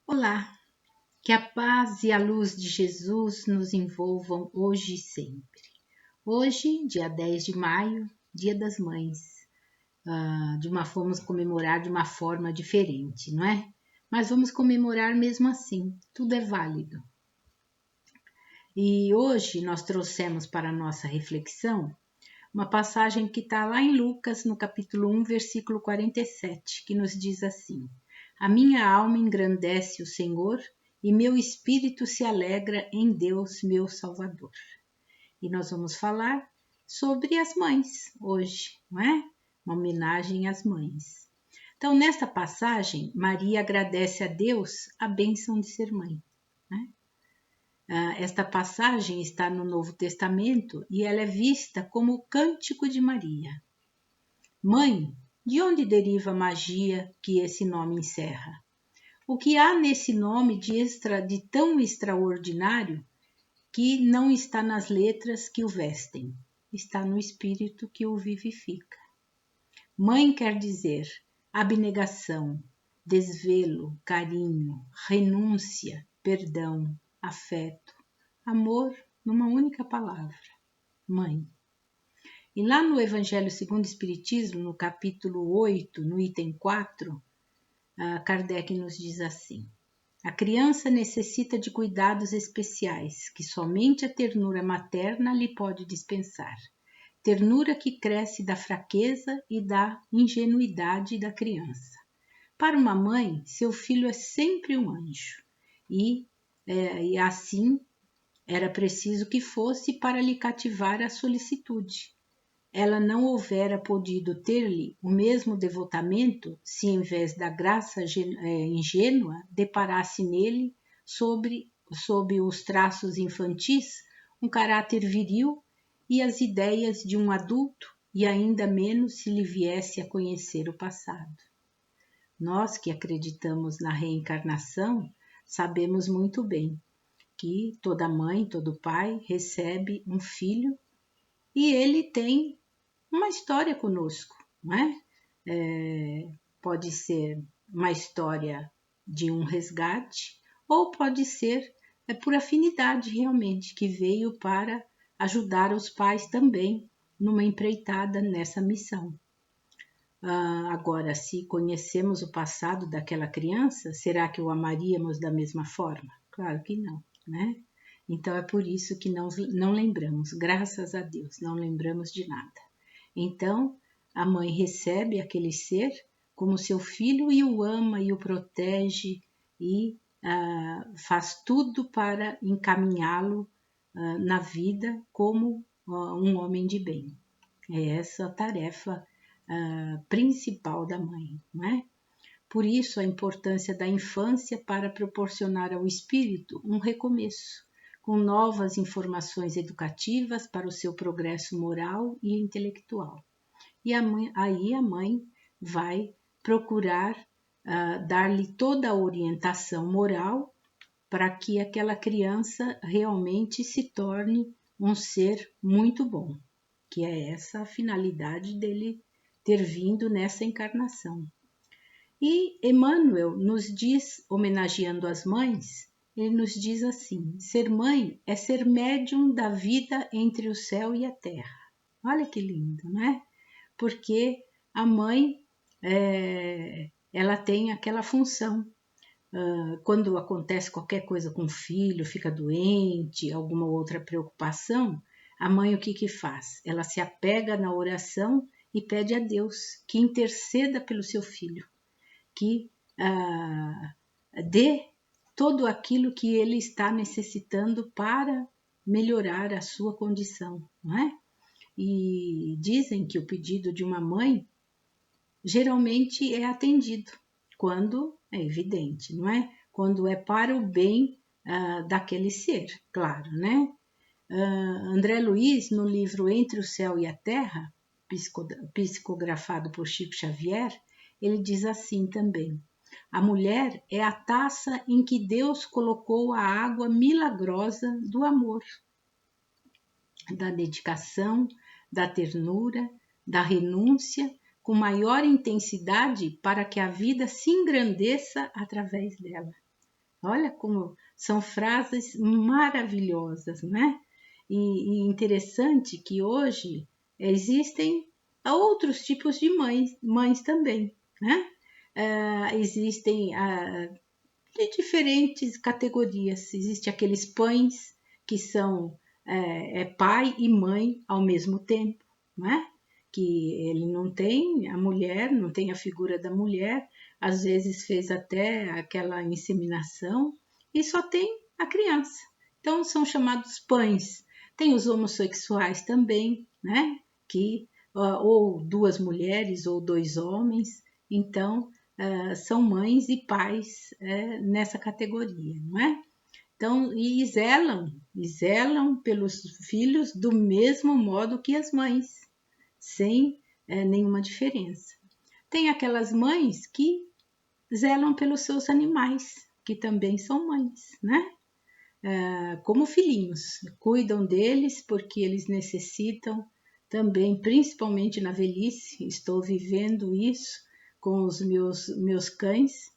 Olá, que a paz e a luz de Jesus nos envolvam hoje e sempre. Hoje, dia 10 de maio, Dia das Mães. Vamos comemorar de uma forma diferente, não é? Mas vamos comemorar mesmo assim, tudo é válido. E hoje nós trouxemos para a nossa reflexão uma passagem que está lá em Lucas, no capítulo 1, versículo 47, que nos diz assim: A minha alma engrandece o Senhor e meu espírito se alegra em Deus, meu Salvador. E nós vamos falar sobre as mães hoje, não é? Uma homenagem às mães. Então, nesta passagem, Maria agradece a Deus a bênção de ser mãe, né? Esta passagem está no Novo Testamento e ela é vista como o Cântico de Maria. Mãe, de onde deriva a magia que esse nome encerra? O que há nesse nome de tão extraordinário que não está nas letras que o vestem, está no espírito que o vivifica. Mãe quer dizer abnegação, desvelo, carinho, renúncia, perdão, afeto, amor numa única palavra, mãe. E lá no Evangelho segundo o Espiritismo, no capítulo 8, no item 4, Kardec nos diz assim: a criança necessita de cuidados especiais que somente a ternura materna lhe pode dispensar. Ternura que cresce da fraqueza e da ingenuidade da criança. Para uma mãe, seu filho é sempre um anjo. E assim era preciso que fosse para lhe cativar a solicitude. Ela não houvera podido ter-lhe o mesmo devotamento se, em vez da graça ingênua, deparasse nele, sob os traços infantis, um caráter viril e as ideias de um adulto, e ainda menos se lhe viesse a conhecer o passado. Nós que acreditamos na reencarnação, sabemos muito bem que toda mãe, todo pai recebe um filho e ele tem uma história conosco, não é? Pode ser uma história de um resgate ou pode ser por afinidade realmente, que veio para ajudar os pais também numa empreitada nessa missão. Agora, se conhecemos o passado daquela criança, será que o amaríamos da mesma forma? Claro que não, né? Então é por isso que não lembramos, graças a Deus, não lembramos de nada. Então, a mãe recebe aquele ser como seu filho e o ama e o protege e faz tudo para encaminhá-lo na vida como um homem de bem. É essa a tarefa principal da mãe, não é? Por isso a importância da infância para proporcionar ao espírito um recomeço, com novas informações educativas para o seu progresso moral e intelectual. E aí a mãe vai procurar dar-lhe toda a orientação moral para que aquela criança realmente se torne um ser muito bom, que é essa a finalidade dele ter vindo nessa encarnação. E Emmanuel nos diz, homenageando as mães, ele nos diz assim: ser mãe é ser médium da vida entre o céu e a terra. Olha que lindo, não é? Porque a mãe, ela tem aquela função. Quando acontece qualquer coisa com o filho, fica doente, alguma outra preocupação, a mãe o que faz? Ela se apega na oração e pede a Deus que interceda pelo seu filho, que dê todo aquilo que ele está necessitando para melhorar a sua condição, não é? E dizem que o pedido de uma mãe geralmente é atendido, quando é evidente, não é? Quando é para o bem daquele ser, claro, né? André Luiz, no livro Entre o Céu e a Terra, psicografado por Chico Xavier, ele diz assim também: a mulher é a taça em que Deus colocou a água milagrosa do amor, da dedicação, da ternura, da renúncia, com maior intensidade para que a vida se engrandeça através dela. Olha como são frases maravilhosas, né? E interessante que hoje existem outros tipos de mães também, né? Existem de diferentes categorias. Existem aqueles pães que são pai e mãe ao mesmo tempo, né? Que ele não tem a mulher, não tem a figura da mulher, às vezes fez até aquela inseminação e só tem a criança. Então são chamados pães. Tem os homossexuais também, né? Que ou duas mulheres ou dois homens. Então são mães e pais nessa categoria, não é? Então, e zelam pelos filhos do mesmo modo que as mães, sem nenhuma diferença. Tem aquelas mães que zelam pelos seus animais, que também são mães, né? Como filhinhos, cuidam deles porque eles necessitam também, principalmente na velhice. Estou vivendo isso com os meus cães.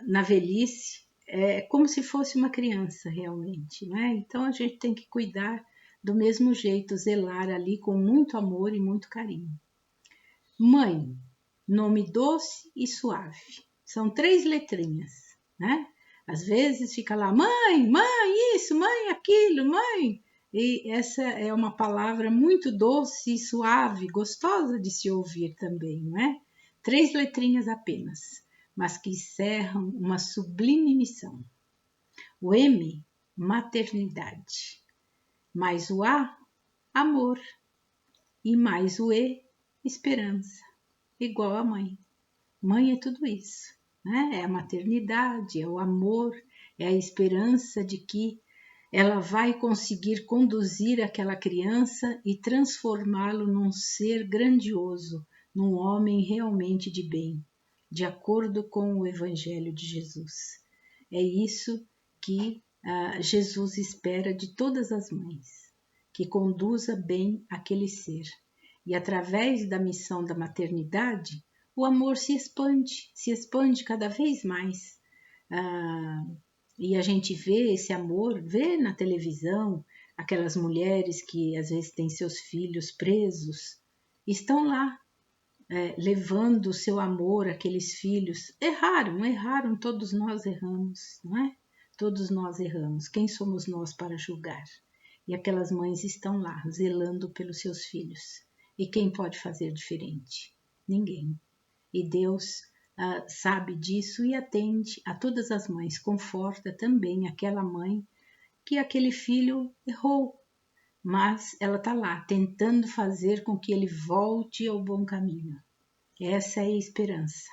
Na velhice, é como se fosse uma criança realmente, né? Então a gente tem que cuidar do mesmo jeito, zelar ali com muito amor e muito carinho. Mãe, nome doce e suave. São 3 letrinhas, né? Às vezes fica lá, mãe, isso, mãe, aquilo, mãe. E essa é uma palavra muito doce e suave, gostosa de se ouvir também, não é? 3 letrinhas apenas, mas que encerram uma sublime missão. O M, maternidade. Mais o A, amor. E mais o E, esperança. Igual a mãe. Mãe é tudo isso, né? É a maternidade, é o amor, é a esperança de que ela vai conseguir conduzir aquela criança e transformá-lo num ser grandioso, num homem realmente de bem, de acordo com o Evangelho de Jesus. É isso que Jesus espera de todas as mães, que conduza bem aquele ser. E através da missão da maternidade, o amor se expande cada vez mais. E a gente vê esse amor, vê na televisão aquelas mulheres que às vezes têm seus filhos presos, estão lá levando o seu amor àqueles filhos. Erraram, todos nós erramos, não é? Todos nós erramos. Quem somos nós para julgar? E aquelas mães estão lá, zelando pelos seus filhos. E quem pode fazer diferente? Ninguém. E Deus sabe disso e atende a todas as mães. Conforta também aquela mãe que aquele filho errou, mas ela está lá tentando fazer com que ele volte ao bom caminho. Essa é a esperança.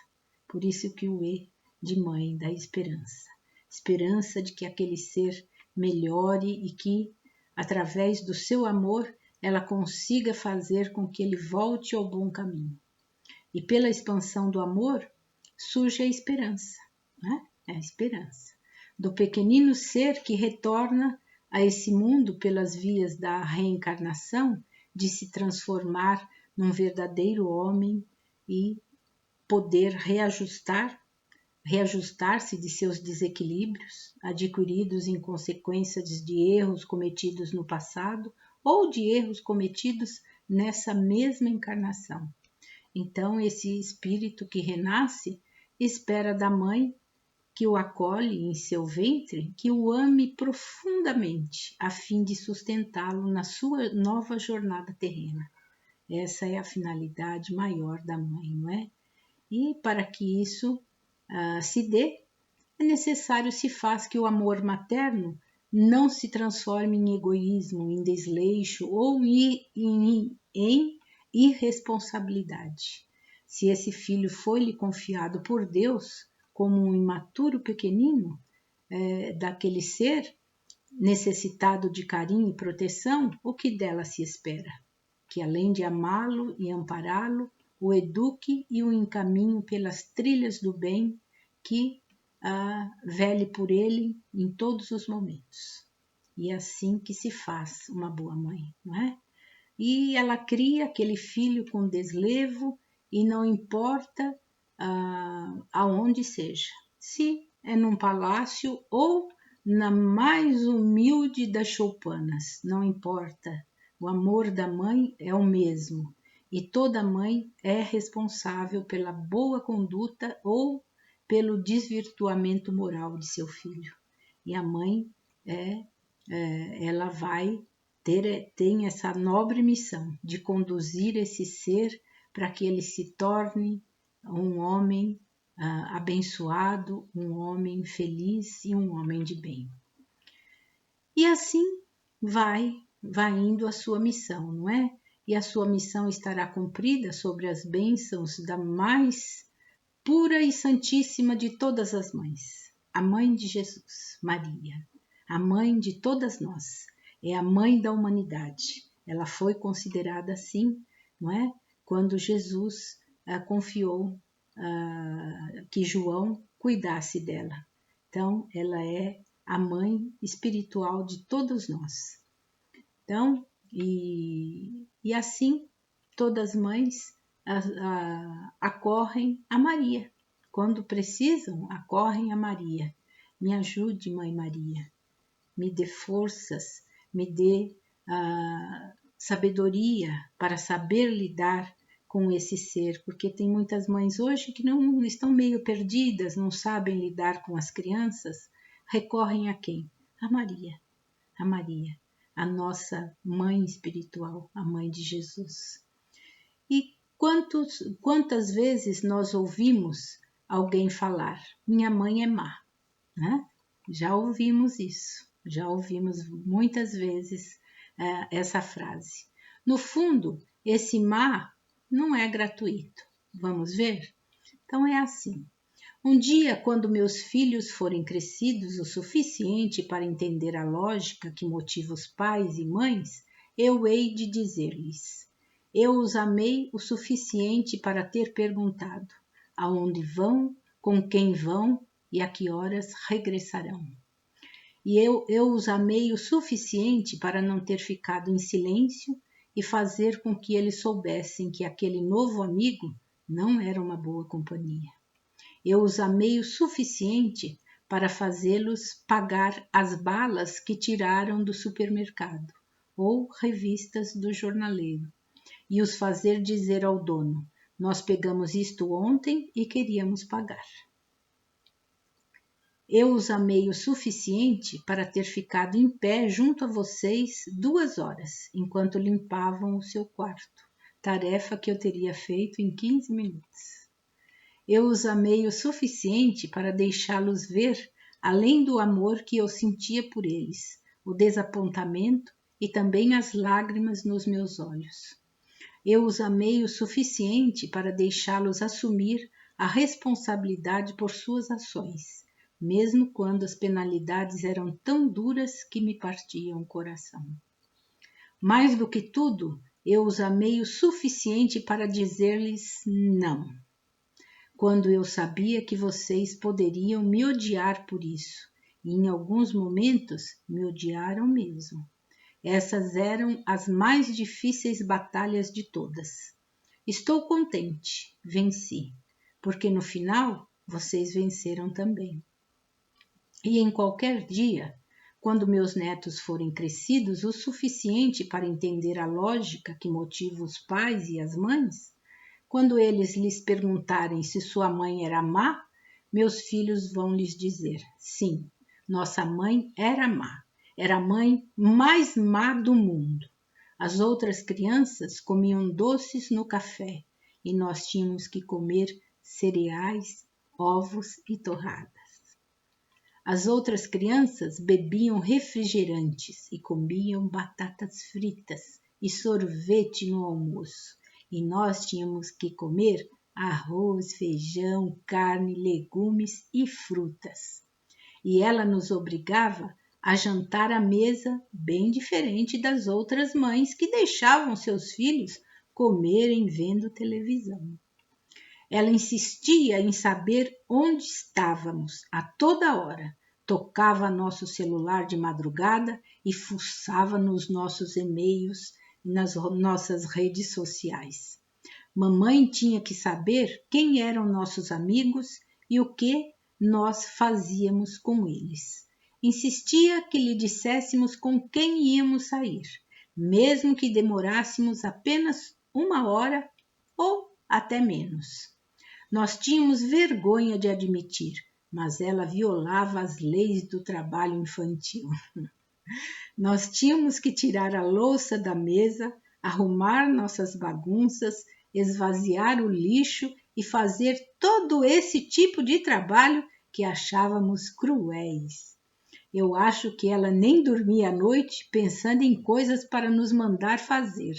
Por isso que o E de mãe dá esperança. Esperança de que aquele ser melhore e que, através do seu amor, ela consiga fazer com que ele volte ao bom caminho. E pela expansão do amor, surge a esperança, né? É a esperança do pequenino ser que retorna a esse mundo pelas vias da reencarnação, de se transformar num verdadeiro homem e poder reajustar-se de seus desequilíbrios adquiridos em consequência de erros cometidos no passado ou de erros cometidos nessa mesma encarnação. Então, esse espírito que renasce espera da mãe que o acolhe em seu ventre, que o ame profundamente, a fim de sustentá-lo na sua nova jornada terrena. Essa é a finalidade maior da mãe, não é? E para que isso se dê, é necessário se faz que o amor materno não se transforme em egoísmo, em desleixo ou em irresponsabilidade. Se esse filho foi-lhe confiado por Deus como um imaturo pequenino daquele ser necessitado de carinho e proteção, o que dela se espera? Que além de amá-lo e ampará-lo, o eduque e o encaminhe pelas trilhas do bem, que vele por ele em todos os momentos. E é assim que se faz uma boa mãe, não é? E ela cria aquele filho com deslevo e não importa aonde seja. Se é num palácio ou na mais humilde das choupanas, não importa. O amor da mãe é o mesmo, e toda mãe é responsável pela boa conduta ou pelo desvirtuamento moral de seu filho. E a mãe ela tem essa nobre missão de conduzir esse ser para que ele se torne um homem abençoado, um homem feliz e um homem de bem. E assim vai indo a sua missão, não é? E a sua missão estará cumprida sobre as bênçãos da mais pura e santíssima de todas as mães, a mãe de Jesus, Maria, a mãe de todas nós, é a mãe da humanidade. Ela foi considerada assim, não é? Quando Jesus confiou que João cuidasse dela. Então, ela é a mãe espiritual de todos nós. Então, e assim, todas as mães acorrem a Maria. Quando precisam, acorrem a Maria. Me ajude, Mãe Maria. Me dê forças, me dê sabedoria para saber lidar com esse ser, porque tem muitas mães hoje que não estão meio perdidas, não sabem lidar com as crianças, recorrem a quem? A Maria, a nossa mãe espiritual, a mãe de Jesus. E quantas vezes nós ouvimos alguém falar, minha mãe é má, né? Já ouvimos isso, já ouvimos muitas vezes essa frase. No fundo, esse má não é gratuito. Vamos ver? Então é assim. Um dia, quando meus filhos forem crescidos o suficiente para entender a lógica que motiva os pais e mães, eu hei de dizer-lhes: eu os amei o suficiente para ter perguntado aonde vão, com quem vão e a que horas regressarão. E eu os amei o suficiente para não ter ficado em silêncio e fazer com que eles soubessem que aquele novo amigo não era uma boa companhia. Eu os amei o suficiente para fazê-los pagar as balas que tiraram do supermercado ou revistas do jornaleiro e os fazer dizer ao dono: nós pegamos isto ontem e queríamos pagar. Eu os amei o suficiente para ter ficado em pé junto a vocês 2 horas, enquanto limpavam o seu quarto, tarefa que eu teria feito em 15 minutos. Eu os amei o suficiente para deixá-los ver, além do amor que eu sentia por eles, o desapontamento e também as lágrimas nos meus olhos. Eu os amei o suficiente para deixá-los assumir a responsabilidade por suas ações, mesmo quando as penalidades eram tão duras que me partiam o coração. Mais do que tudo, eu os amei o suficiente para dizer-lhes não, quando eu sabia que vocês poderiam me odiar por isso, e em alguns momentos me odiaram mesmo. Essas eram as mais difíceis batalhas de todas. Estou contente, venci, porque no final vocês venceram também. E em qualquer dia, quando meus netos forem crescidos o suficiente para entender a lógica que motiva os pais e as mães, quando eles lhes perguntarem se sua mãe era má, meus filhos vão lhes dizer: sim, nossa mãe era má, era a mãe mais má do mundo. As outras crianças comiam doces no café e nós tínhamos que comer cereais, ovos e torradas. As outras crianças bebiam refrigerantes e comiam batatas fritas e sorvete no almoço, e nós tínhamos que comer arroz, feijão, carne, legumes e frutas. E ela nos obrigava a jantar à mesa bem diferente das outras mães que deixavam seus filhos comerem vendo televisão. Ela insistia em saber onde estávamos a toda hora, tocava nosso celular de madrugada e fuçava nos nossos e-mails e nas nossas redes sociais. Mamãe tinha que saber quem eram nossos amigos e o que nós fazíamos com eles. Insistia que lhe disséssemos com quem íamos sair, mesmo que demorássemos apenas 1 hora ou até menos. Nós tínhamos vergonha de admitir, mas ela violava as leis do trabalho infantil. Nós tínhamos que tirar a louça da mesa, arrumar nossas bagunças, esvaziar o lixo e fazer todo esse tipo de trabalho que achávamos cruéis. Eu acho que ela nem dormia à noite pensando em coisas para nos mandar fazer.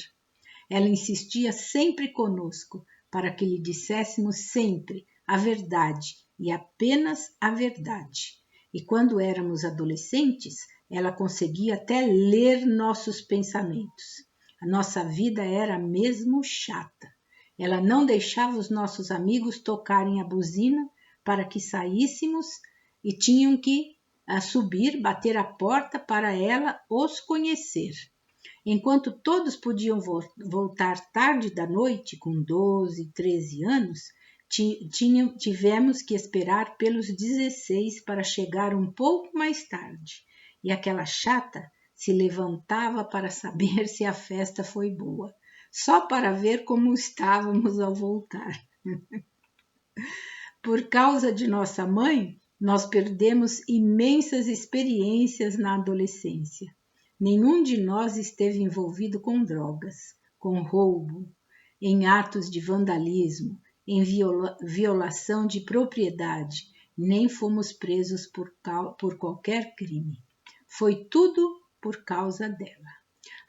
Ela insistia sempre conosco, para que lhe disséssemos sempre a verdade e apenas a verdade. E quando éramos adolescentes, ela conseguia até ler nossos pensamentos. A nossa vida era mesmo chata. Ela não deixava os nossos amigos tocarem a buzina para que saíssemos e tinham que subir, bater a porta para ela os conhecer. Enquanto todos podiam voltar tarde da noite, com 12, 13 anos, tivemos que esperar pelos 16 para chegar um pouco mais tarde. E aquela chata se levantava para saber se a festa foi boa, só para ver como estávamos ao voltar. Por causa de nossa mãe, nós perdemos imensas experiências na adolescência. Nenhum de nós esteve envolvido com drogas, com roubo, em atos de vandalismo, em violação de propriedade, nem fomos presos por qualquer crime. Foi tudo por causa dela.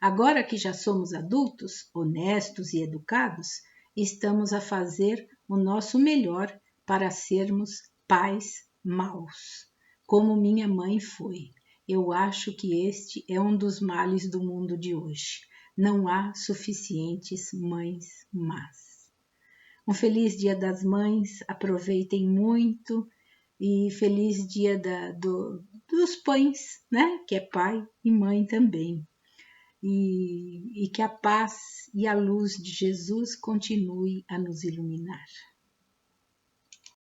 Agora que já somos adultos, honestos e educados, estamos a fazer o nosso melhor para sermos pais maus, como minha mãe foi. Eu acho que este é um dos males do mundo de hoje. Não há suficientes mães más. Um feliz Dia das Mães, aproveitem muito e feliz Dia dos pães, né? Que é pai e mãe também. E que a paz e a luz de Jesus continue a nos iluminar.